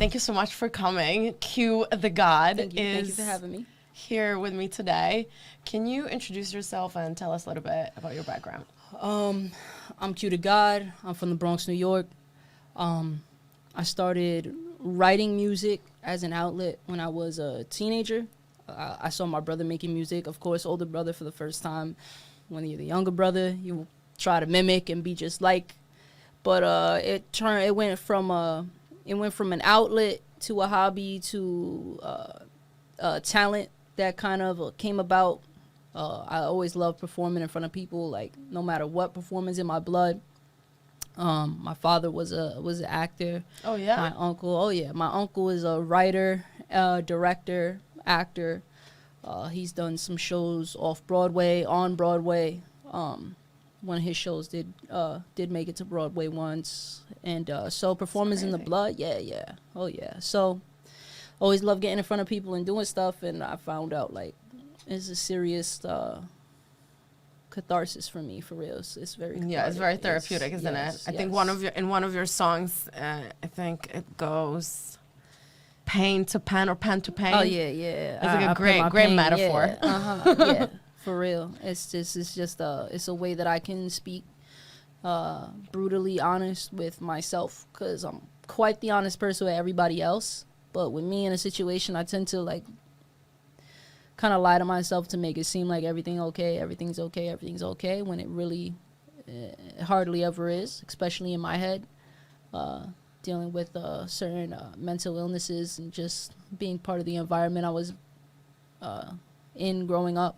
thank you so much for coming. Q the God Thank you for having me. Here with me today. Can you introduce yourself and tell us a little bit about your background? I'm Q the God. I'm from the Bronx, New York. I started writing music as an outlet when I was a teenager. I saw my brother making music, of course, older brother for the first time. When you're the younger brother, you try to mimic and be just like. But it went from an outlet to a hobby to talent that kind of came about. I always loved performing in front of people, like no matter what, performance in my blood. My father was an actor. Oh yeah. My uncle is a writer, director, actor. He's done some shows off Broadway, on Broadway. One of his shows did make it to Broadway once, and so performance in the blood, yeah. So always love getting in front of people and doing stuff, and I found out like it's a serious catharsis for me, for real. It's very cathartic. Yeah, it's very therapeutic, isn't it? I think in one of your songs, I think it goes pain to pen or pen to pain. Oh yeah. It's like a great metaphor. Yeah, for real. It's a way that I can speak brutally honest with myself, because I'm quite the honest person with everybody else. But with me in a situation, I tend to like kind of lie to myself to make it seem like everything's okay, when it really hardly ever is, especially in my head. Dealing with certain mental illnesses and just being part of the environment I was in growing up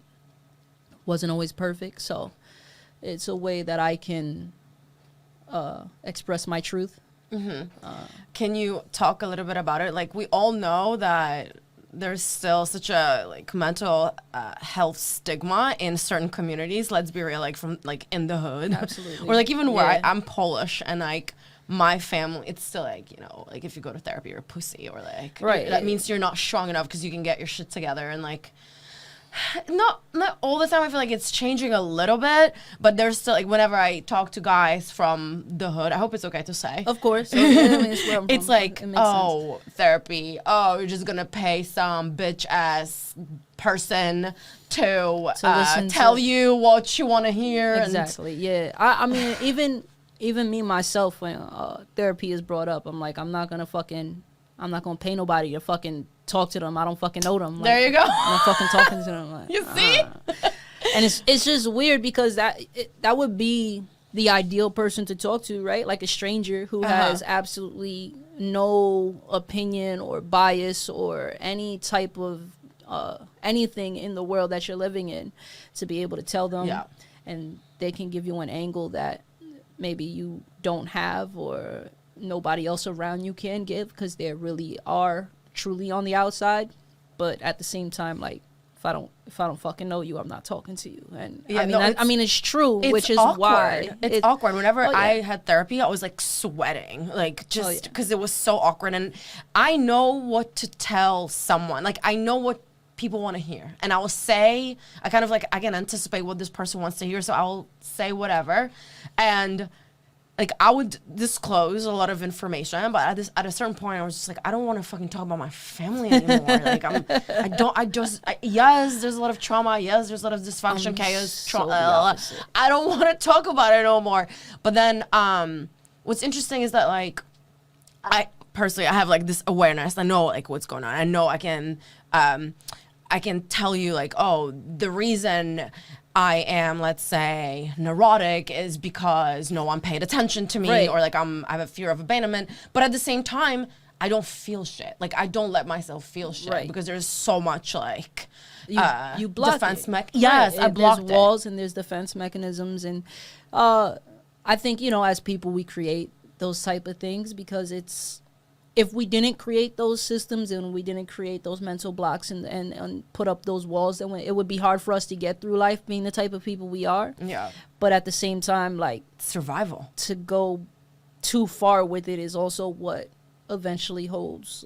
wasn't always perfect. So it's a way that I can express my truth. Mm-hmm. Can you talk a little bit about it? Like, we all know that there's still such a like mental health stigma in certain communities. Let's be real, like from like in the hood. Absolutely. Or like even where I'm Polish, and like my family, it's still like, you know, like if you go to therapy, you're a pussy, or like that means you're not strong enough because you can get your shit together. And like not all the time. I feel like it's changing a little bit, but there's still like, whenever I talk to guys from the hood, I hope it's okay to say, of course, it's like, oh, therapy, oh, you're just gonna pay some bitch ass person to tell you what you want to hear. Exactly. Yeah. I mean, even me myself, when therapy is brought up, I'm like, I'm not gonna pay nobody to fucking talk to them. I don't fucking know them. Like, there you go. I'm not fucking talking to them. Like, you see? And it's just weird, because that would be the ideal person to talk to, right? Like a stranger who has absolutely no opinion or bias or any type of anything in the world that you're living in, to be able to tell them, and they can give you an angle that maybe you don't have or nobody else around you can give, because they really are truly on the outside. But at the same time, like, if I don't fucking know you, I'm not talking to you. And I mean it's true, which is awkward. why it's awkward. Whenever I had therapy, I was like sweating, like just because it was so awkward. And I know what to tell someone. Like, I know what people want to hear, and I will say, I kind of like, I can anticipate what this person wants to hear, so I will say whatever. And like, I would disclose a lot of information, but at a certain point, I was just like, I don't want to fucking talk about my family anymore. Like, yes, there's a lot of trauma. Yes, there's a lot of dysfunction, chaos, trauma. I don't want to talk about it no more. But then, what's interesting is that, like, I have like this awareness. I know like what's going on. I know I can tell you like, oh, the reason I am, let's say, neurotic is because no one paid attention to me, or like I have a fear of abandonment. But at the same time, I don't feel shit. Like, I don't let myself feel shit because there's so much like you block defense Yes, I blocked there's walls and there's defense mechanisms, and I think, you know, as people, we create those type of things because it's, if we didn't create those systems and we didn't create those mental blocks and put up those walls, then it would be hard for us to get through life being the type of people we are. Yeah. But at the same time, like, survival. To go too far with it is also what eventually holds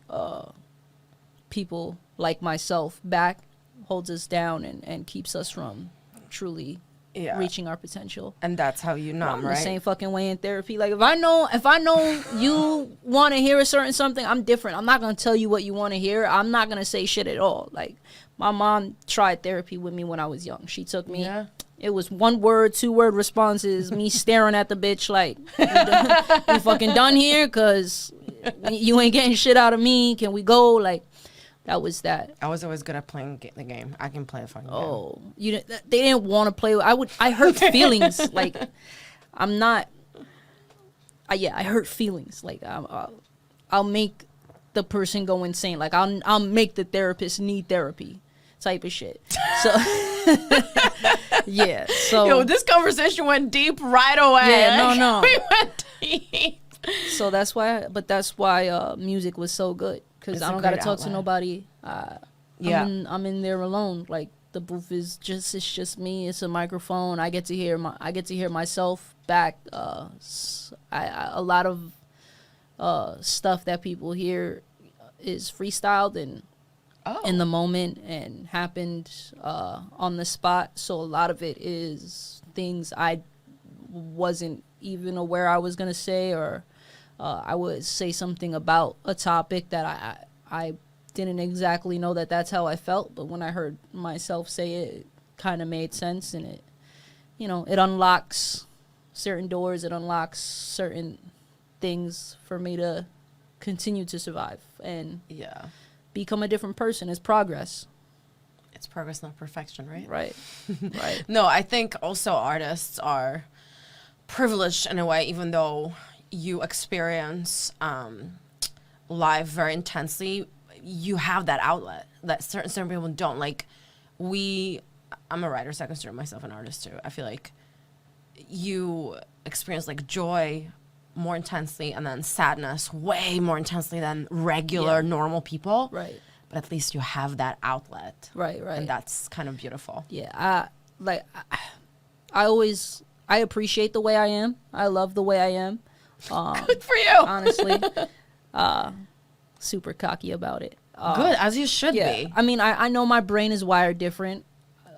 people like myself back, holds us down, and keeps us from truly reaching our potential. And that's how you numb, right? The same fucking way in therapy. Like, if I know you want to hear a certain something, I'm different. I'm not going to tell you what you want to hear. I'm not going to say shit at all. Like, my mom tried therapy with me when I was young. She took me. Yeah. It was 1 word, 2 word responses, me staring at the bitch like, you fucking done here? Because you ain't getting shit out of me. Can we go? Like, that was that. I was always good at playing the game. I can play a fucking game. Oh, they didn't want to play. I hurt feelings. Like, I'm not. I hurt feelings. Like, I'll make the person go insane. Like, I'll make the therapist need therapy, type of shit. So, yeah. So, yo, this conversation went deep right away. Yeah, no. We went deep. So that's why music was so good. Because I don't got to talk to nobody. I'm in there alone. Like, the booth is just me. It's a microphone. I get to hear myself back. A lot of stuff that people hear is freestyled and in the moment and happened on the spot. So a lot of it is things I wasn't even aware I was gonna say, or I would say something about a topic that I didn't exactly know that's how I felt, but when I heard myself say it, it kind of made sense, and it unlocks certain doors, it unlocks certain things for me to continue to survive and become a different person. It's progress. It's progress, not perfection, right? Right. Right. No, I think also artists are privileged in a way, even though you experience live very intensely, you have that outlet that certain people don't. Like, I'm a writer, so I consider myself an artist too. I feel like you experience like joy more intensely and then sadness way more intensely than regular normal people. Right. But at least you have that outlet. Right. And that's kind of beautiful. Yeah. I appreciate the way I am. I love the way I am. Good for you. Honestly. Super cocky about it. Good, as you should be. I mean, I know my brain is wired different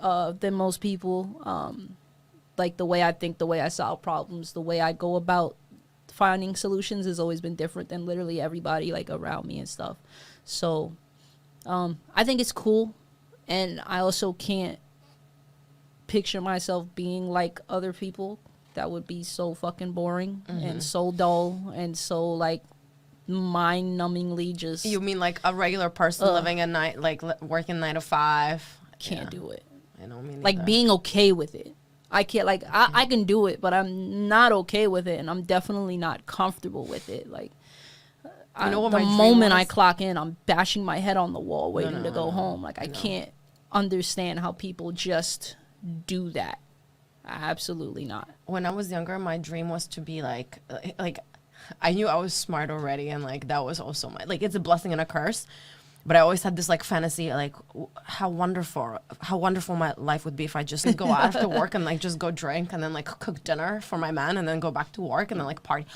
than most people. Like, the way I think, the way I solve problems, the way I go about finding solutions has always been different than literally everybody, like, around me and stuff. So I think it's cool, and I also can't picture myself being like other people. That would be so fucking boring and so dull and so, like, mind-numbingly just... You mean like a regular person living a night, like working 9 to 5? Can't do it. I know, me neither. Like, being okay with it. I can't, like, I can do it, but I'm not okay with it, and I'm definitely not comfortable with it. Like, the moment I clock in, I'm bashing my head on the wall waiting to go home. Like, I can't understand how people just do that. Absolutely not. When I was younger, my dream was to be like I knew I was smart already, and like that was also like, it's a blessing and a curse. But I always had this like fantasy, like how wonderful my life would be if I just go out after work and like just go drink and then like cook dinner for my man and then go back to work and then like party.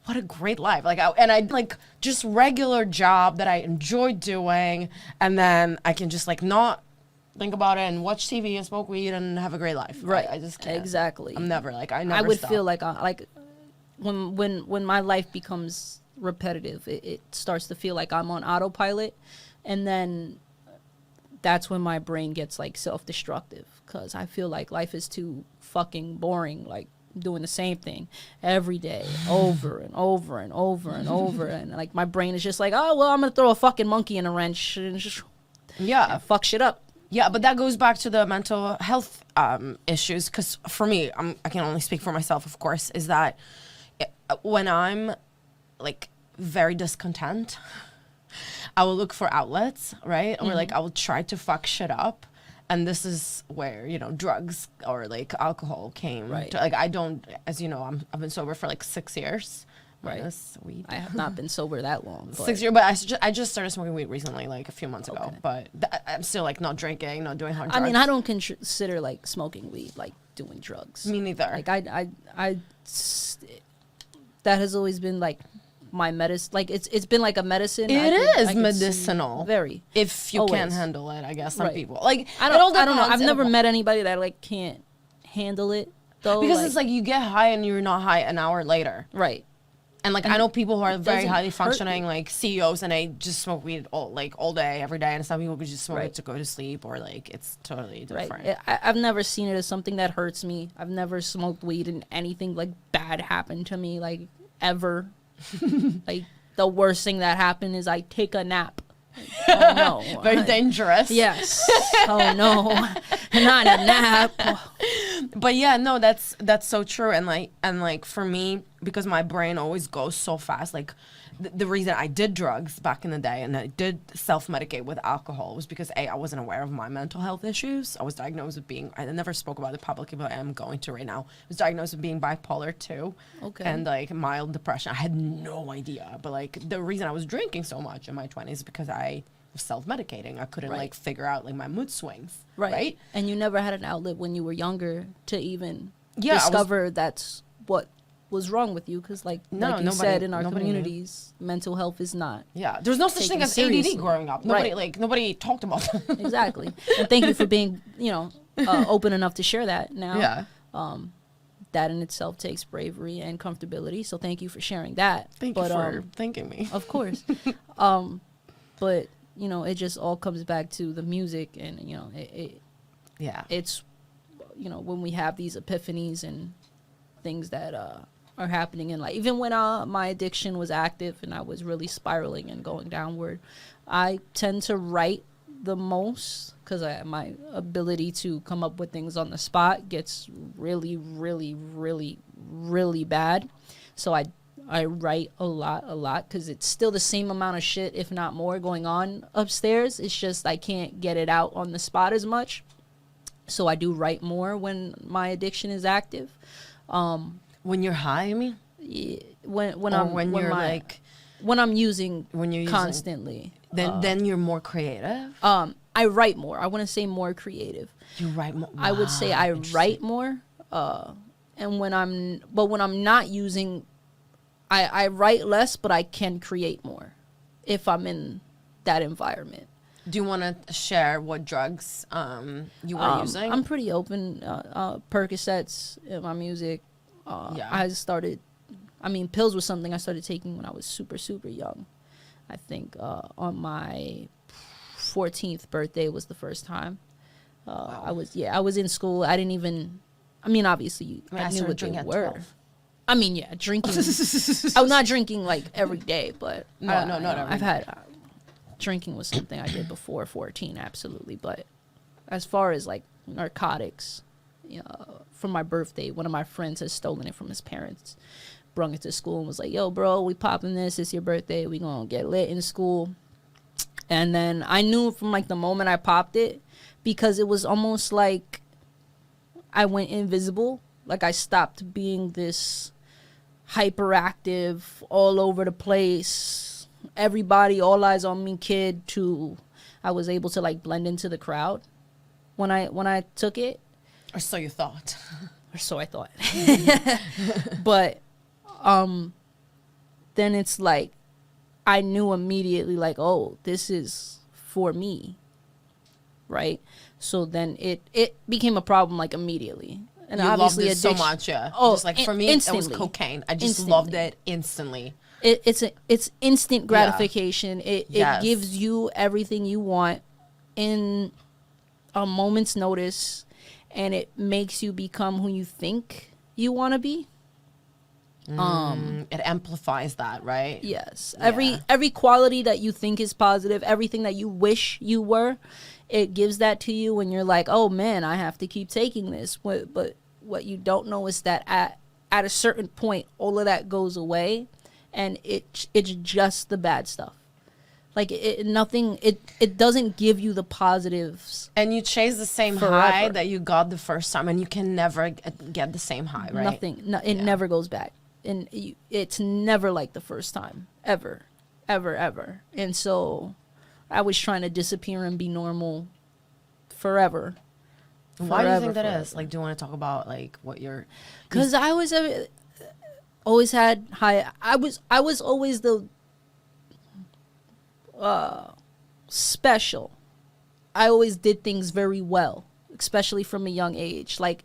What a great life! Like, I like just regular job that I enjoy doing, and then I can just like not think about it and watch TV and smoke weed and have a great life. Right. I just can't. Exactly. I'm never like I would stop. feel like when my life becomes repetitive, it starts to feel like I'm on autopilot, and then that's when my brain gets like self-destructive, because I feel like life is too fucking boring, like doing the same thing every day over and over and over and over, and like my brain is just like, oh well, I'm gonna throw a fucking monkey in a wrench and just and fuck shit up. Yeah, but that goes back to the mental health issues, because for me, I can only speak for myself, of course, is that when I'm like very discontent, I will look for outlets, right? Or like I will try to fuck shit up. And this is where, drugs or like alcohol came. Right. Like, I don't, as you know, I've been sober for like 6 years. Right. Weed. I have not been sober that long. But 6 years, but I just started smoking weed recently, like a few months ago. But I'm still like not drinking, not doing hard drugs. I mean, I don't consider like smoking weed like doing drugs. Me neither. Like that has always been like my medicine. Like it's been like a medicine. It is medicinal. Very. If you can't handle it, I guess some people. Like, I don't know. I've never met anybody that like can't handle it though. Because it's like you get high and you're not high an hour later. right. And like I know people who are very doesn't highly hurt functioning like CEOs and they just smoke weed all day, every day. And some people could just smoke it to go to sleep, or like it's totally different. Right. I've never seen it as something that hurts me. I've never smoked weed and anything like bad happened to me, like ever. Like the worst thing that happened is I take a nap. Oh no. Very dangerous. Yes. Oh no. Not a nap. But yeah, no, that's so true. And like for me, because my brain always goes so fast, like the reason I did drugs back in the day and I did self-medicate with alcohol was because I wasn't aware of my mental health issues. I was diagnosed with being, I never spoke about it publicly, but I am going to right now. I was diagnosed with being bipolar 2. Okay. And like mild depression. I had no idea. But like the reason I was drinking so much in my 20s is because I was self-medicating. I couldn't like figure out like my mood swings. Right. And you never had an outlet when you were younger to even discover that's what was wrong with you, because like you said, in our communities, mental health is not. Yeah, there's no such thing as ADD growing up. Nobody talked about that. Exactly. And thank you for being, open enough to share that now. Yeah. That in itself takes bravery and comfortability. So thank you for sharing that. Thank you for thanking me. Of course. But it just all comes back to the music, and it's when we have these epiphanies and things that are happening in life. Even when my addiction was active and I was really spiraling and going downward, I tend to write the most because my ability to come up with things on the spot gets really, really, really, really bad. So I write a lot because it's still the same amount of shit, if not more, going on upstairs. It's just I can't get it out on the spot as much. So I do write more when my addiction is active. When you're high, I mean? Yeah, when I'm using constantly. Then you're more creative? I write more. I want to say more creative. You write more? Wow, I would say I write more. And when I'm not using, I write less, but I can create more if I'm in that environment. Do you want to share what drugs you were using? I'm pretty open. Percocets in my music. Pills was something I started taking when I was super, super young. I think on my 14th birthday was the first time. Wow. I was in school. I didn't even, obviously I knew what they were. Drinking. I'm not drinking like every day, but not every day. I've had drinking was something I did before 14, absolutely. But as far as like narcotics, for my birthday, one of my friends has stolen it from his parents, brung it to school and was like, yo, bro, we popping this. It's your birthday. We gonna get lit in school. And then I knew from like the moment I popped it, because it was almost like I went invisible. Like I stopped being this hyperactive, all over the place, everybody, all eyes on me kid, to I was able to like blend into the crowd when I took it. Or so you thought. Or so I thought. But then it's like I knew immediately, like, oh, this is for me, right? So then it became a problem like immediately. And you obviously loved it so much, yeah. Oh, just like for me, it was cocaine. I just loved it instantly. It's instant gratification. It gives you everything you want in a moment's notice, and it makes you become who you think you want to be. It amplifies that, right? Yes. Yeah. Every quality that you think is positive, everything that you wish you were, it gives that to you when you're like, oh man, I have to keep taking this. But what you don't know is that at a certain point, all of that goes away, and it's just the bad stuff. Like it doesn't give you the positives. And you chase the same high that you got the first time, and you can never get the same high, right? Nothing. It never goes back. And it's never like the first time, ever, ever, ever. And so I was trying to disappear and be normal forever. Why do you think that is? Like, do you want to talk about like what you're? Because I was always had high. I was always the special. I always did things very well, especially from a young age. Like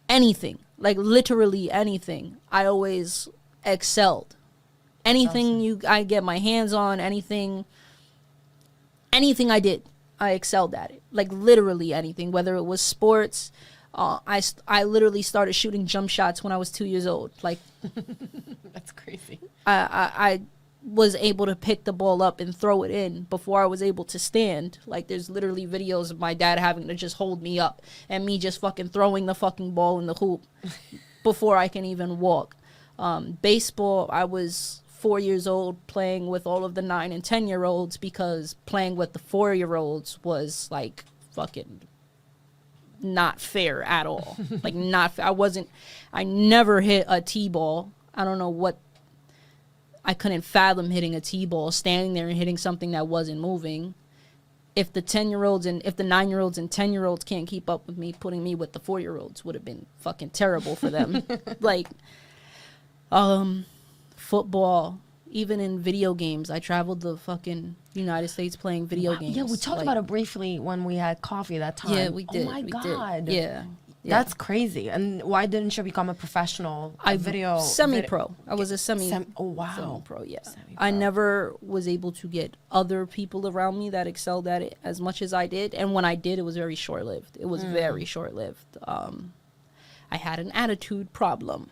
anything, like literally anything, I always excelled. Anything I get my hands on, anything I did, I excelled at it. Like literally anything, whether it was sports. I literally started shooting jump shots when I was 2 years old. Like, that's crazy. I was able to pick the ball up and throw it in before I was able to stand. Like, there's literally videos of my dad having to just hold me up and me just fucking throwing the fucking ball in the hoop before I can even walk. Baseball, I was 4 years old playing with all of the 9 and 10-year-olds because playing with the 4-year-olds was like fucking not fair at all. Like, not fair. I never hit a T-ball. I don't know what. I couldn't fathom hitting a T-ball, standing there and hitting something that wasn't moving. If the 10-year-olds and if the 9-year-olds and 10-year-olds can't keep up with me, putting me with the 4-year-olds would have been fucking terrible for them. Like, football, even in video games, I traveled the fucking United States playing video games. Yeah, we talked about it briefly when we had coffee that time. Yeah, we did. Oh my we God. Did. Yeah. That's crazy. And why didn't you become a professional video? Semi-pro. I was a oh, wow. Semi-pro, yeah. Semi-pro. I never was able to get other people around me that excelled at it as much as I did. And when I did, it was very short-lived. It was very short-lived. I had an attitude problem,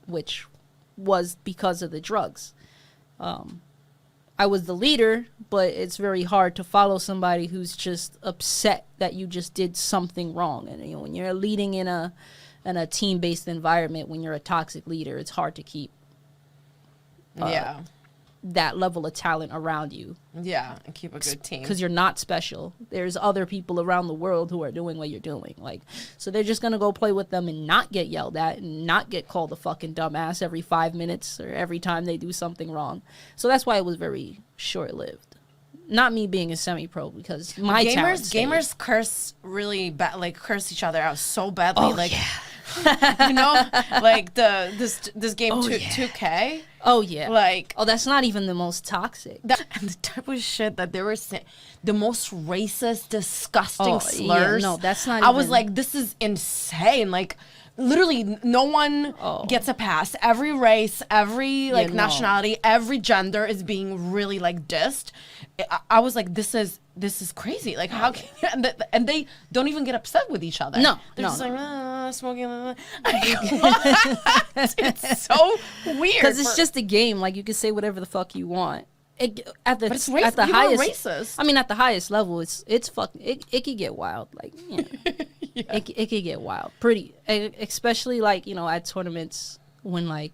which was because of the drugs. I was the leader, but it's very hard to follow somebody who's just upset that you just did something wrong. And when you're leading in a team-based environment, when you're a toxic leader, it's hard to keep that level of talent around you. Yeah, and keep a good team. Because you're not special. There's other people around the world who are doing what you're doing. Like, so they're just going to go play with them and not get yelled at and not get called a fucking dumbass every 5 minutes or every time they do something wrong. So that's why it was very short-lived. Not me being a semi-pro, because my gamers curse really bad, like curse each other out so badly. Oh, like, yeah. you know, like this game 2K. Oh yeah. Like, that's not even the most toxic. And the type of shit that they were saying, the most racist, disgusting slurs. Yeah, no, that's not. I was like, this is insane. Like, literally, no one gets a pass. Every race, every nationality, every gender is being really like dissed. I was like, this is crazy. Like, how can and they don't even get upset with each other. No, they're just like smoking. It's so weird because it's just a game. Like, you can say whatever the fuck you want. At the highest, racist. I mean, at the highest level, it's fucking. It could get wild. Like, you know, it could get wild. Pretty, especially like, at tournaments when like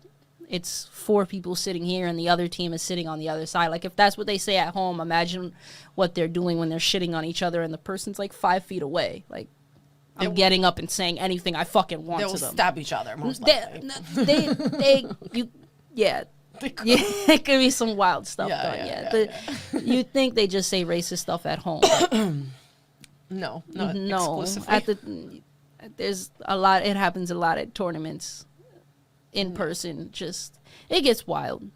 it's 4 people sitting here and the other team is sitting on the other side. Like, if that's what they say at home, imagine what they're doing when they're shitting on each other and the person's like 5 feet away. Like, I'm getting up and saying anything I fucking want to them. They'll stab each other, most likely. It could be some wild stuff done. You'd think they just say racist stuff at home. No, exclusively. There's a lot. It happens a lot at tournaments, in person. Just, it gets wild.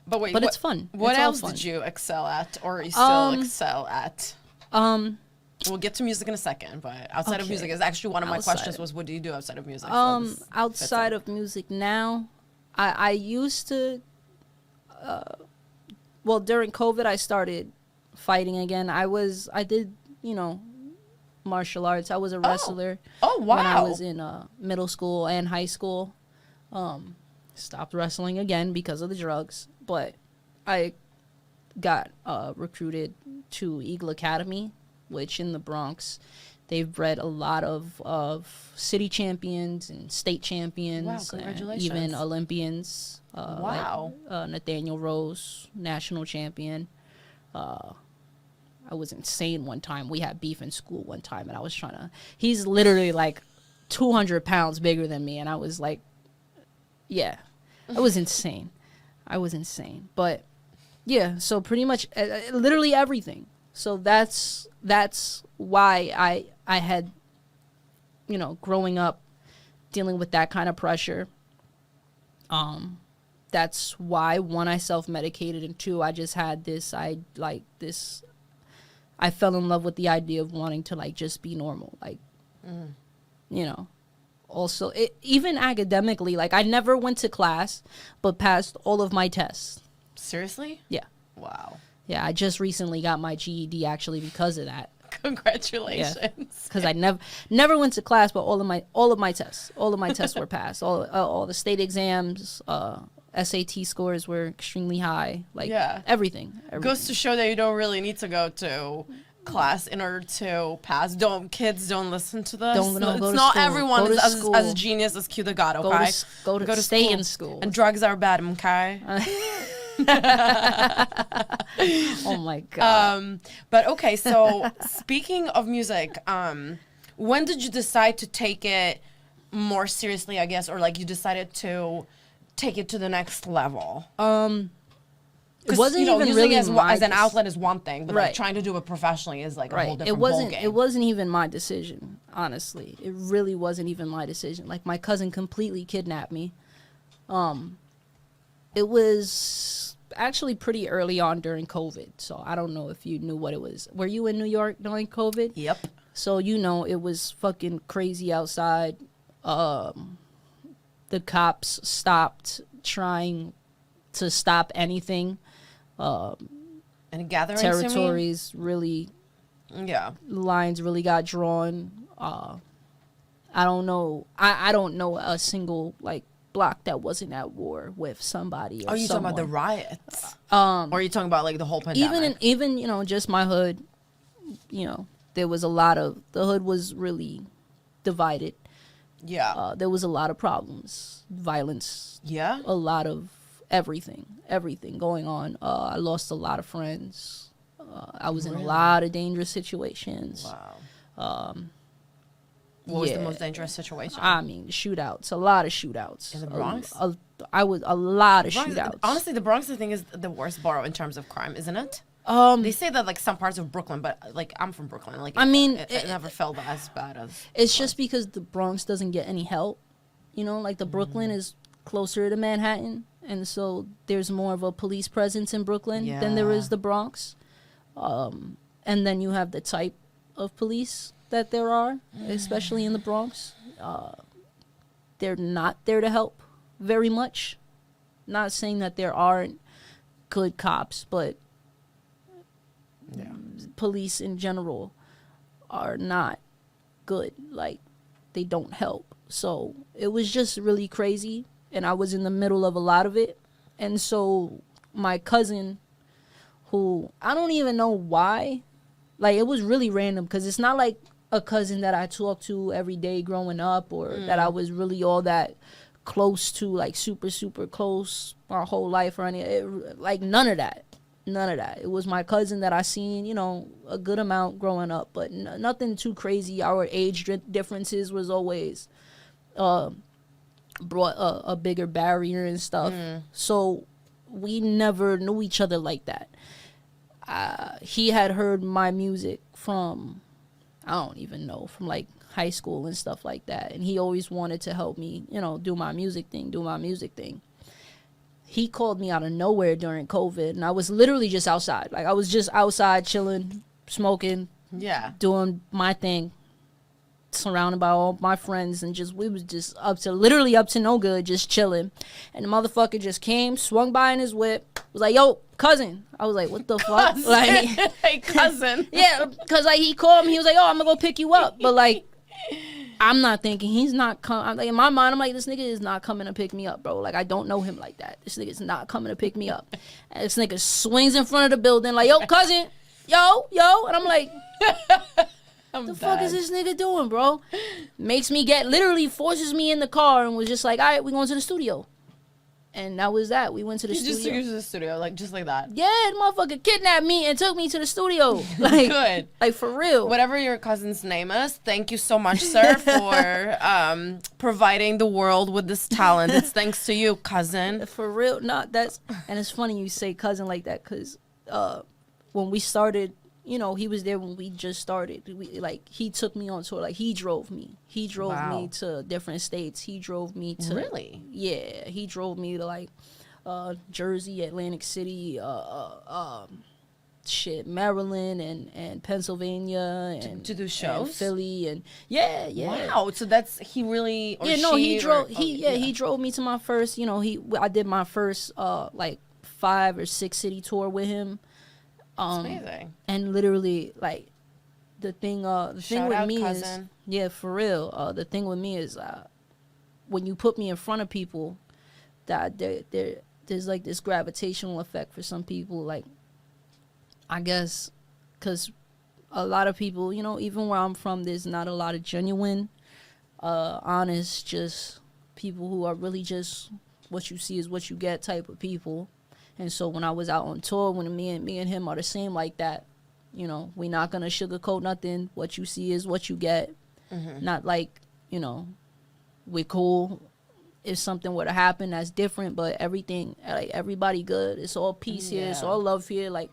But wait, it's fun. What else did you excel at, or you still excel at? We'll get to music in a second, but outside of music is actually one of my questions was, what do you do outside of music? Outside of music now, I used to, during COVID, I started fighting again. I did, martial arts. I was a wrestler. Oh, wow. When I was in middle school and high school. Stopped wrestling again because of the drugs, but I got recruited to Eagle Academy, which in the Bronx, they've bred a lot of city champions and state champions. Wow, congratulations. Even Olympians. Wow. Like, Nathaniel Rose, national champion. I was insane one time. We had beef in school one time, and I was he's literally like 200 pounds bigger than me, and I was like, yeah, I was insane. But yeah, so pretty much literally everything. So that's why I had, growing up dealing with that kind of pressure. That's why, one, I self-medicated, and 2, I just had I fell in love with the idea of wanting to like just be normal. Like, you know. Also, even academically, like I never went to class, but passed all of my tests. Seriously? Yeah. Wow. Yeah, I just recently got my GED actually because of that. Congratulations. Because I never went to class, but all of my tests were passed. All the state exams, SAT scores were extremely high. Like everything. Goes to show that you don't really need to go to class in order to pass. Kids don't listen to this. Go it's to not school. everyone Go is to as genius as Q the God. Okay, go to stay in school. And drugs are bad. Okay. Oh my god. But okay, so speaking of music, when did you decide to take it more seriously, I guess, or like you decided to take it to the next level? It wasn't even using really as an outlet is one thing, but like trying to do it professionally is like a whole different ballgame. It wasn't even my decision, honestly. It really wasn't even my decision. Like my cousin completely kidnapped me. It was actually pretty early on during COVID, so I don't know if you knew what it was. Were you in New York during COVID? Yep. So it was fucking crazy outside. The cops stopped trying to stop anything. And gatherings, territories really, lines really got drawn. I don't know. I don't know a single like block that wasn't at war with somebody. Or you someone. talking about the riots? Or are you talking about like the whole pandemic? Even just my hood. There was the hood was really divided. Yeah. There was a lot of problems, violence. Yeah. A lot of everything going on. I lost a lot of friends. I was in a lot of dangerous situations. Wow. What was the most dangerous situation? I mean, shootouts. A lot of shootouts. In the Bronx? A lot of shootouts. Honestly, the Bronx, I think, is the worst borough in terms of crime, isn't it? They say that like some parts of Brooklyn, but like I'm from Brooklyn. Like it never felt as bad as. It's just because the Bronx doesn't get any help. Like the Brooklyn is closer to Manhattan, and so there's more of a police presence in Brooklyn than there is the Bronx. And then you have the type of police that there are, especially in the Bronx. They're not there to help very much. Not saying that there aren't good cops, but police in general are not good. Like, they don't help. So it was just really crazy, and I was in the middle of a lot of it. And so my cousin, who I don't even know why, like, it was really random, because it's not like a cousin that I talked to every day growing up, or that I was really all that close to, like super, super close my whole life or anything. Like, none of that. It was my cousin that I seen, a good amount growing up, but nothing too crazy. Our age differences was always brought a bigger barrier and stuff. So we never knew each other like that. He had heard my music from, I don't even know, from like high school and stuff like that. And he always wanted to help me, do my music thing. He called me out of nowhere during COVID, and I was literally just outside. Like, I was just outside chilling, smoking, doing my thing, surrounded by all my friends, and we was just up to no good, just chilling. And the motherfucker just came, swung by in his whip, was like, "Yo, cousin." I was like, "What the fuck?" Like, hey, cousin. Yeah, because like he called me, he was like, "Oh, I'm gonna go pick you up," but like, I'm not thinking he's not coming. Like, in my mind, I'm like, this nigga is not coming to pick me up, bro. Like, I don't know him like that. This nigga's not coming to pick me up. And this nigga swings in front of the building like, "Yo, cousin, yo," and I'm like, the fuck is this nigga doing, bro? Makes me literally forces me in the car and was just like, "All right, we going to the studio." And that was that. We went to the studio. Just took you to the studio, like, just like that. Yeah, the motherfucker kidnapped me and took me to the studio. Like, good. Like, for real. Whatever your cousin's name is, thank you so much, sir, for providing the world with this talent. It's thanks to you, cousin. For real. No, and it's funny you say cousin like that, because when we started, he was there when we just started. He took me on tour. Like, he drove me. He drove me to different states. He drove me to... Really? Yeah. He drove me to, like, Jersey, Atlantic City, Maryland and Pennsylvania and to do shows, and Philly and yeah. Wow, so that's he really or he drove me to my first. I did my first like 5 or 6 city tour with him. That's amazing. And literally like the thing with me cousin. is for real. The thing with me is when you put me in front of people, that there's like this gravitational effect for some people, like. I guess because a lot of people, even where I'm from, there's not a lot of genuine, honest, just people who are really just what you see is what you get type of people. And so when I was out on tour, when me and him are the same like that, we not going to sugarcoat nothing. What you see is what you get. Mm-hmm. Not like, we're cool. If something were to happen, that's different. But everything, like everybody good. It's all peace here. It's all love here. Like,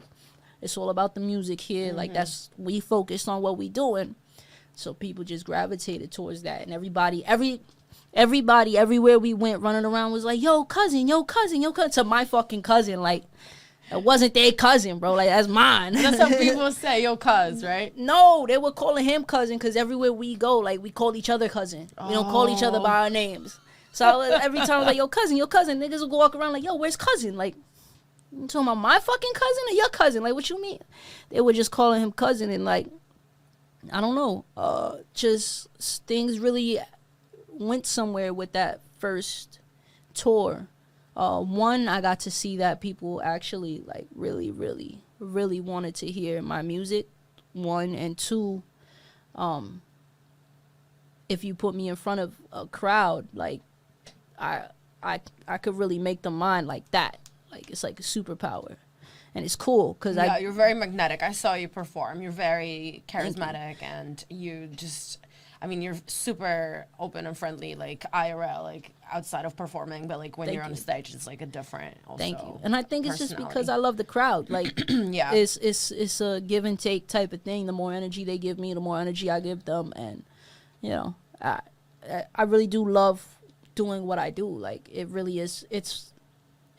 it's all about the music here. Mm-hmm. Like we focused on what we doing. So people just gravitated towards that. And everybody everywhere we went running around was like, yo, cousin, to my fucking cousin. Like, it wasn't their cousin, bro. Like, that's mine. That's what people say, yo, cuz, right? No, they were calling him cousin because everywhere we go, like, we call each other cousin. We don't call each other by our names. So every time I was like, yo, cousin, niggas would walk around like, yo, where's cousin? Like, you talking about my fucking cousin or your cousin? Like, what you mean? They were just calling him cousin, and like, I don't know. Just things really went somewhere with that first tour. One, I got to see that people actually like really, really, really wanted to hear my music. 1 and 2, if you put me in front of a crowd, like I could really make them mind like that. Like, it's like a superpower, and it's cool because you're very magnetic. I saw you perform. You're very charismatic, and you just, you're super open and friendly, like IRL, like outside of performing, but like when you're on the stage, it's like a different. Also, thank you, and I think it's just because I love the crowd. Like, it's a give and take type of thing. The more energy they give me, the more energy I give them, and I really do love doing what I do. Like, it really is.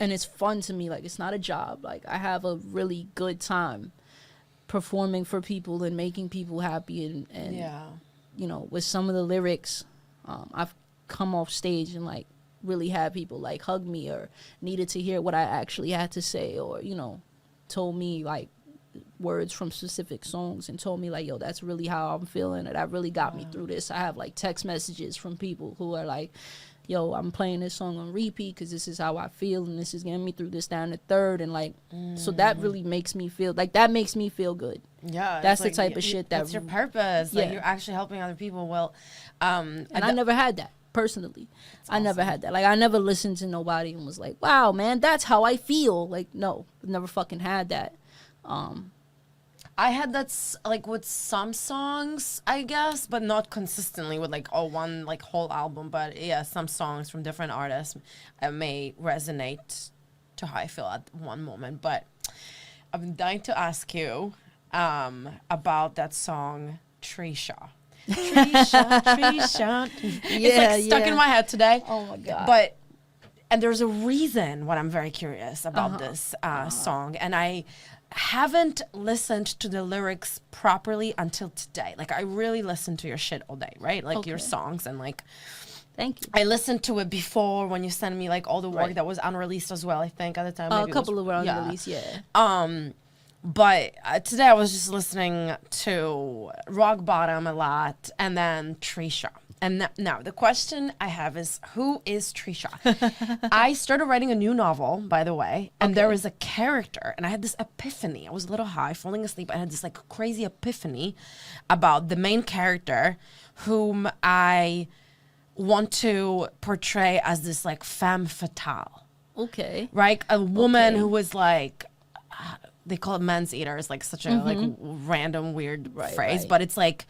And it's fun to me. Like, it's not a job. Like, I have a really good time performing for people and making people happy. And with some of the lyrics, I've come off stage and, like, really had people, like, hug me or needed to hear what I actually had to say or, told me, like, words from specific songs and told me, like, yo, that's really how I'm feeling. And that really got me through this. I have, like, text messages from people who are like, yo, I'm playing this song on repeat because this is how I feel and this is getting me through this, down, the third. And, like, so that really makes me feel, like, that makes me feel good. Yeah. That's the type of shit that's your purpose. Yeah. Like, you're actually helping other people. Well, and I never had that, personally. I never had that. Like, I never listened to nobody and was like, wow, man, that's how I feel. Like, no, never fucking had that. I had that, like, with some songs, I guess, but not consistently with, like, one, like, whole album. But, yeah, some songs from different artists may resonate to how I feel at one moment. But I'm dying to ask you about that song, Trisha. Trisha. It's, like, stuck in my head today. Oh, my God. And there's a reason why I'm very curious about this song. And I haven't listened to the lyrics properly until today. Like, I really listen to your shit all day, right? Like, your songs, and like, thank you. I listened to it before when you sent me like all the work that was unreleased as well, I think, at the time. A couple of were unreleased, but today I was just listening to Rock Bottom a lot, and then Trisha. And now the question I have is, who is Trisha? I started writing a new novel, by the way, and there was a character, and I had this epiphany. I was a little high, falling asleep. I had this like crazy epiphany about the main character, whom I want to portray as this like femme fatale. Okay. Right? A woman who was like, they call it men's eater. It's like such a like random weird phrase, but it's like,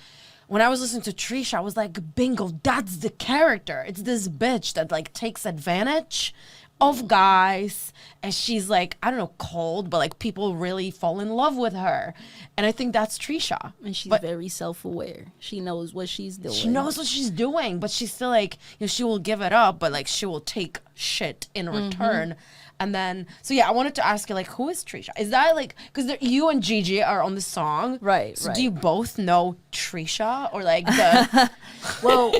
when I was listening to Trisha, I was like, bingo, that's the character. It's this bitch that like takes advantage of guys, and she's like, I don't know, cold, but like people really fall in love with her. And I think that's Trisha. And she's very self-aware. She knows what she's doing. She knows what she's doing, but she's still like, she will give it up, but like she will take shit in return. And then, so yeah, I wanted to ask you, like, who is Trisha? Is that like, because you and Gigi are on the song. Right, So right. do you both know Trisha? Or like the. Well,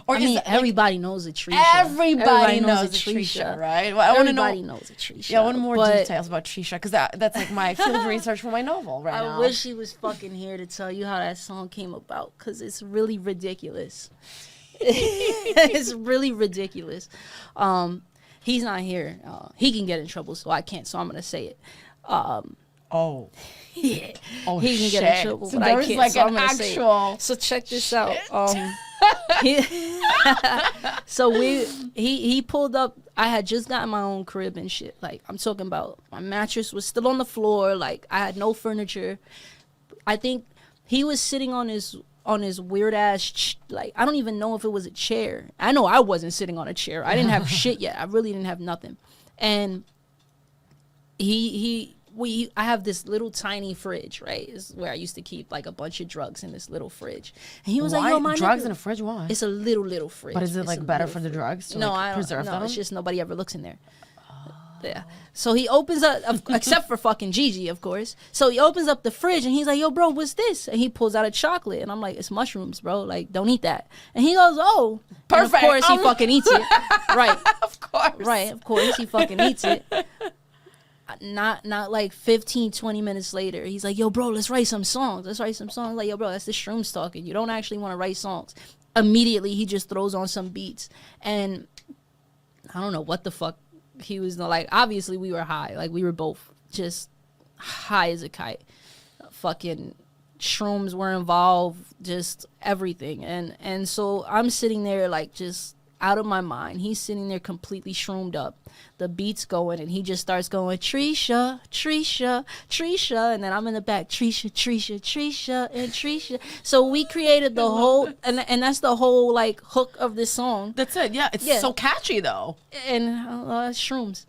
Or I is mean, it, like, everybody knows a Trisha. Everybody knows a Trisha, right? Well, I want to know. Everybody knows a Trisha. Yeah, I want more details about Trisha because that's like my field research for my novel right now. I wish he was fucking here to tell you how that song came about because it's really ridiculous. It's really ridiculous. He's not here. He can get in trouble, so I can't. So I'm gonna say it. Oh. Yeah. Oh, He can shit. get in trouble, So but I there's can't. like So I'm an gonna say actual. it. So check this out. So he pulled up. I had just gotten my own crib and shit. Like, I'm talking about my mattress was still on the floor. Like, I had no furniture. I think he was sitting on his weird ass like, I don't even know if it was a chair. I know I wasn't sitting on a chair. I didn't have shit yet. I really didn't have nothing. And I have this little tiny fridge, right? Is where I used to keep like a bunch of drugs in this little fridge. And he was like, "Yo, my drugs nigga, in a fridge? Why? it's a little fridge." But is it It's like a better little for the fridge. drugs to No, like I don't. preserve No, them? it's just nobody ever looks in there. Yeah. So he opens up, except for fucking Gigi, of course. So he opens up the fridge and he's like, "Yo, bro, what's this?" And he pulls out a chocolate, and I'm like, "It's mushrooms, bro. Like, don't eat that." And he goes, "Oh, Perfect. And of course, he fucking eats it. Right. Of course. Right. Of course, he fucking eats it. Not like 15, 20 minutes later, he's like, "Yo, bro, let's write some songs. Let's write some songs." Like, "Yo, bro, that's the shrooms talking. You don't actually want to write songs." Immediately, he just throws on some beats. And I don't know what the fuck he was like. Obviously, we were high. Like, we were both just high as a kite. Fucking shrooms were involved, just everything. And so I'm sitting there like just out of my mind. He's sitting there completely shroomed up. The beat's going, and he just starts going, "Trisha, Trisha, Trisha," and then I'm in the back, "Trisha, Trisha, Trisha, and Trisha." So we created the whole, and that's the whole like hook of this song. That's it. Yeah, it's so catchy though. And shrooms.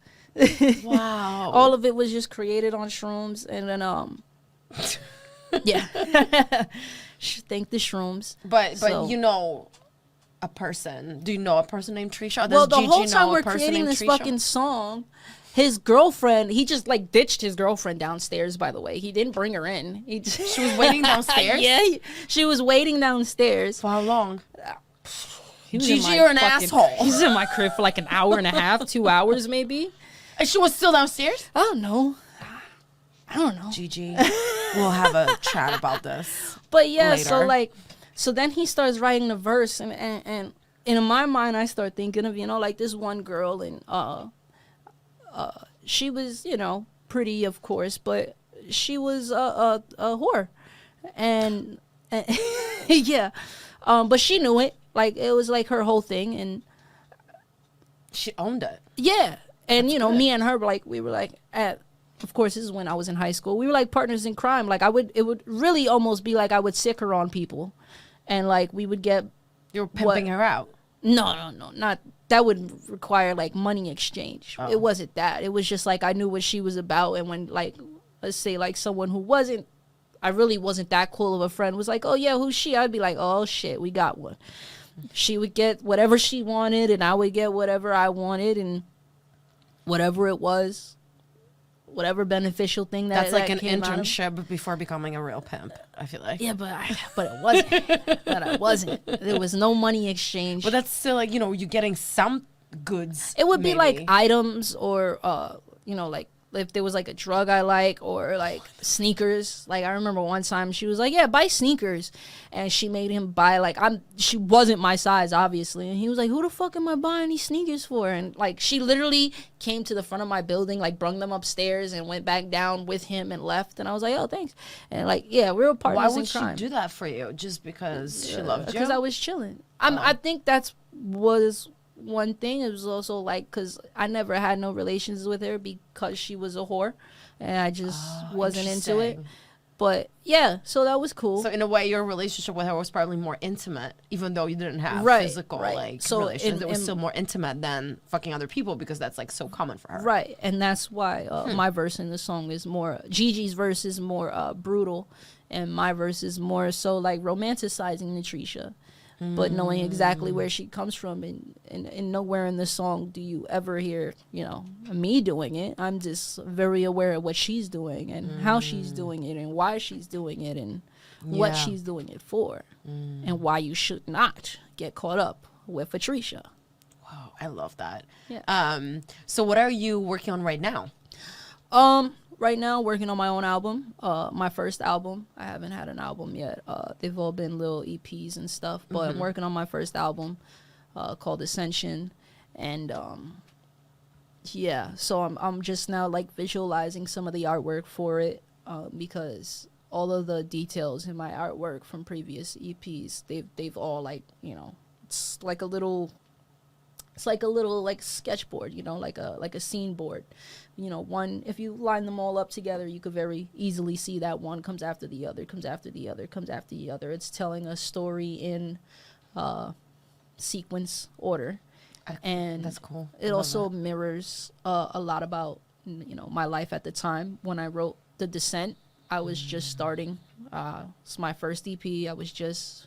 Wow. All of it was just created on shrooms, and then yeah. Thank the shrooms. But So- you know a person. Do you know a person named Trisha? Or Well, does the whole Gigi time know a we're person creating named this Trisha? fucking song, his girlfriend, he just like ditched his girlfriend downstairs, by the way. He didn't bring her in. She was waiting downstairs? Yeah, she was waiting downstairs. For how long? He was in Gigi, my you're an fucking- asshole. He was in my crib for like an hour and a half, 2 hours maybe. And she was still downstairs? I don't know. Gigi, we'll have a chat about this. But yeah, later. so then he starts writing the verse, and in my mind I start thinking of, like this one girl, and she was, pretty, of course, but she was a whore, and yeah, but she knew it. Like, it was like her whole thing, and She owned it. yeah, and good. me and her, like, we were like of course, this is when I was in high school. We were like partners in crime. Like, it would really almost be like I would sick her on people, and like we would get. You were pimping her out. No, not that would require like money exchange. Oh. It wasn't that. It was just like I knew what she was about, and when like, let's say like someone who I really wasn't that cool of a friend was like, "Oh yeah, who's she?" I'd be like, "Oh shit, we got one." She would get whatever she wanted, and I would get whatever I wanted, and whatever it was, whatever beneficial thing That's like an came out of- internship before becoming a real pimp, I feel like. Yeah, but it wasn't. But I wasn't. There was no money exchange. But that's still like, you're getting some goods. It would be like maybe. items, or like if there was like a drug I like, or like sneakers. Like, I remember one time she was like, "Yeah, buy sneakers," and she made him buy like she wasn't my size, obviously, and he was like, "Who the fuck am I buying these sneakers for?" And like, she literally came to the front of my building, like brung them upstairs and went back down with him and left, and I was like, "Oh, thanks." And like, yeah, we were partners Why in would she crime. do that for you? Just because she loved you? Because I was chilling. I think that's was one thing. It was also like because I never had no relations with her because she was a whore, and I just wasn't into it. interesting. But yeah, so that was cool. So in a way, your relationship with her was probably more intimate, even though you didn't have Right, physical right. like So relations. in- It was in- still more intimate than fucking other people because that's like so common for her. Right, and that's why my verse in the song is more. Gigi's verse is more brutal, and my verse is more so like romanticizing the Trisha. but knowing exactly where she comes from, and nowhere in the song do you ever hear, you know, me doing it. I'm just very aware of what she's doing and how she's doing it and why she's doing it and what she's doing it for and why you should not get caught up with Patricia. Wow, I love that. Yeah. So what are you working on right now? Right now, working on my own album. My first album. I haven't had an album yet. They've all been little EPs and stuff. But I'm working on my first album, called Ascension, and yeah. So I'm just now like visualizing some of the artwork for it, because all of the details in my artwork from previous EPs, they've all like, you know, it's like a little like sketchboard, you know, like a scene board. You know, one, if you line them all up together, you could very easily see that one comes after the other, comes after the other, comes after the other. It's telling a story in sequence order. And that's cool. It also mirrors a lot about, you know, my life at the time. When I wrote The Descent, I was just starting. It's my first EP. I was just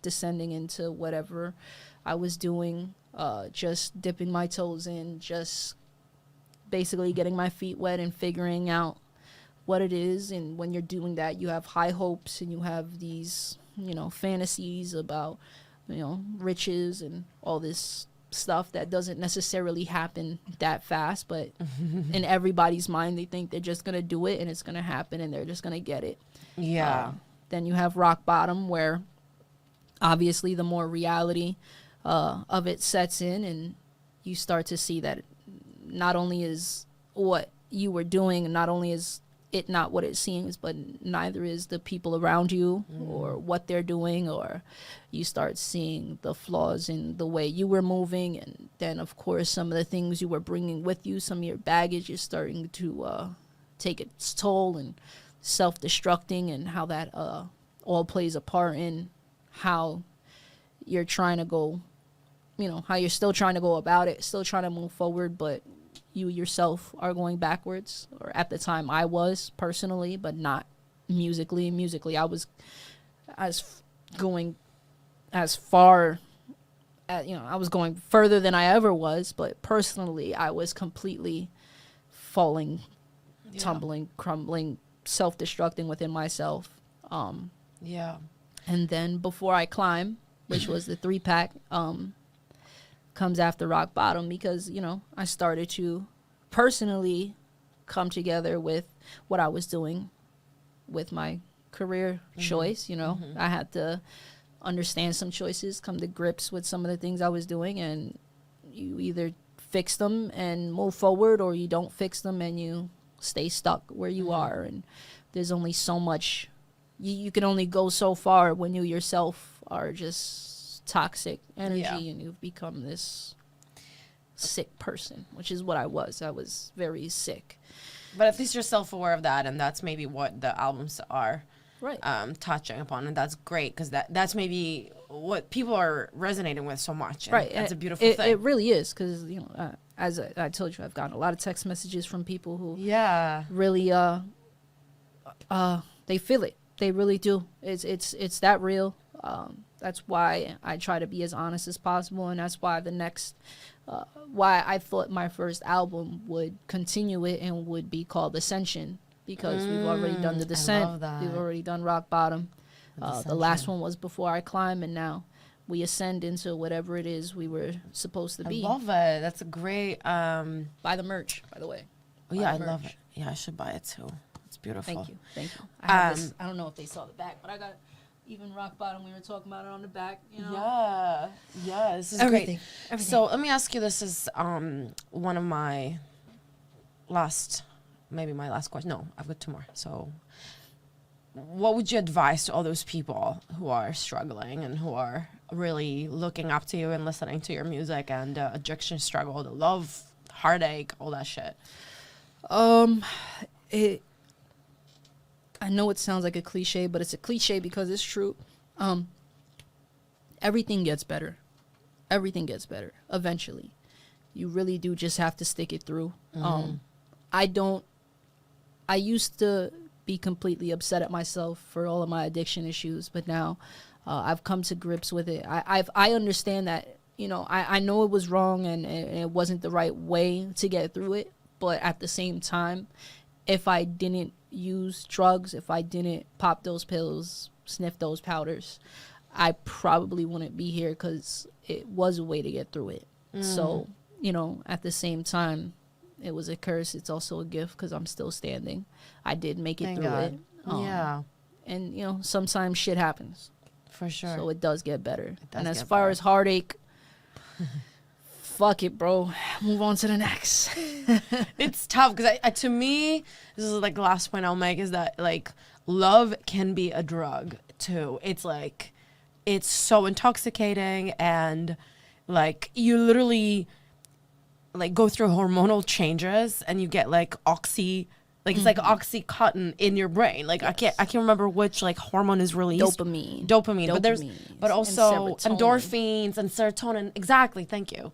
descending into whatever I was doing, just dipping my toes in, just basically getting my feet wet and figuring out what it is. And when you're doing that, you have high hopes and you have these, you know, fantasies about, you know, riches and all this stuff that doesn't necessarily happen that fast, but in everybody's mind, they think they're just going to do it and it's going to happen and they're just going to get it. Yeah. Then you have Rock Bottom, where obviously the more reality of it sets in, and you start to see that not only is what you were doing, not only is it not what it seems, but neither is the people around you or what they're doing, or you start seeing the flaws in the way you were moving. And then, of course, some of the things you were bringing with you, some of your baggage is starting to take its toll and self-destructing, and how that all plays a part in how you're trying to go, you know, how you're still trying to go about it, still trying to move forward, but you yourself are going backwards. Or at the time I was personally, but not musically. Musically, I was going as far as, you know, I was going further than I ever was, but personally I was completely falling, tumbling, crumbling, self-destructing within myself. Yeah. And then Before I Climb, which was the 3-pack, comes after Rock Bottom, because, you know, I started to personally come together with what I was doing with my career choice. You know, I had to understand some choices, come to grips with some of the things I was doing, and you either fix them and move forward, or you don't fix them and you stay stuck where you are. And there's only so much, you can only go so far when you yourself are just toxic energy, and you've become this sick person, which is what I was. I was very sick. But at least you're self-aware of that, and that's maybe what the albums are touching upon, and that's great, because that's maybe what people are resonating with so much. And right, that's a beautiful thing. It really is, because, you know, as I told you, I've gotten a lot of text messages from people who really they feel it. They really do. It's that real. That's why I try to be as honest as possible, and that's why why I thought my first album would continue it and would be called Ascension, because we've already done The Descent, we've already done Rock Bottom, the last one was Before I Climb, and now we ascend into whatever it is we were supposed to be. I love it. That's a great... Buy the merch, by the way. I love it. Yeah, I should buy it too. It's beautiful. Thank you. I have this, I don't know if they saw the back, but I got... Even Rock Bottom, we were talking about it on the back, you know? Yeah, this is Everything. Great. So let me ask you, this is one of my last question. No, I've got 2 more. So what would you advise to all those people who are struggling and who are really looking up to you and listening to your music, and addiction struggle, the love, heartache, all that shit? I know it sounds like a cliche, but it's a cliche because it's true. Everything gets better. Everything gets better eventually. You really do just have to stick it through. I used to be completely upset at myself for all of my addiction issues, but now I've come to grips with it. I understand that, you know, I know it was wrong and it wasn't the right way to get through it. But at the same time, if I didn't use drugs, if I didn't pop those pills, sniff those powders, I probably wouldn't be here, because it was a way to get through it. So, you know, at the same time, it was a curse. It's also a gift, because I'm still standing. I did make it Thank through God. it. Yeah. And, you know, sometimes shit happens. For sure. So it does get better. does And as get far better. as heartache, fuck it, bro. Move on to the next. It's tough, because to me, this is like the last point I'll make, is that like love can be a drug too. It's like, it's so intoxicating, and like you literally like go through hormonal changes, and you get like it's like Oxycontin in your brain. Like I can't remember which like hormone is released. Dopamine. But also and endorphins and serotonin. Exactly. Thank you.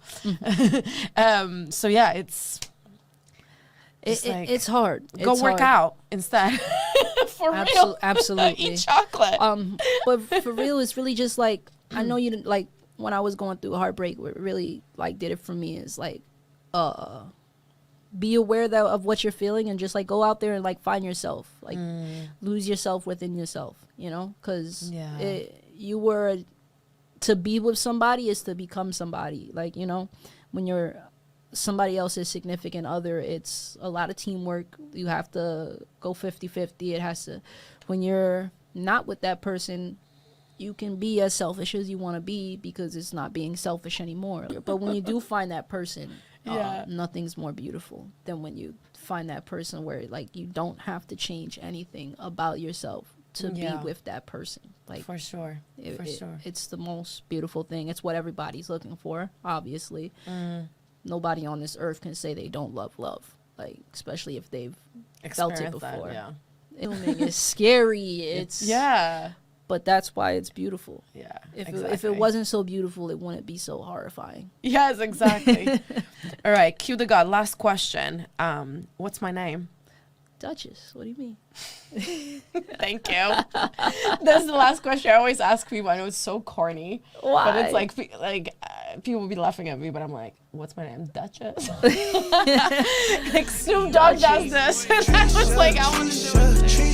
So yeah, it's like, it's hard. Go It's work hard. out instead. For real. Absolutely. Eat chocolate. But for real, it's really just like, I know you didn't, like, when I was going through heartbreak, what really like did it for me is like, be aware of what you're feeling, and just like go out there and like find yourself, like lose yourself within yourself, you know, because to be with somebody is to become somebody. Like, you know, when you're somebody else's significant other, it's a lot of teamwork. You have to go 50-50. It has to, when you're not with that person, you can be as selfish as you want to be, because it's not being selfish anymore. But when you do find that person, nothing's more beautiful than when you find that person where like you don't have to change anything about yourself to be with that person. Like, for sure. It's the most beautiful thing. It's what everybody's looking for, obviously. Nobody on this earth can say they don't love, like, especially if they've felt it before. It's scary. It's but that's why it's beautiful. Yeah. If it wasn't so beautiful, it wouldn't be so horrifying. Yes, exactly. All right, cue the god. Last question. What's my name? Dutchess. What do you mean? Thank you. That's the last question I always ask people. I know it's so corny. Why? But it's like people will be laughing at me, but I'm like, what's my name? Dutchess? Like Snoop Dogg does this. And I was like, I want to do it too.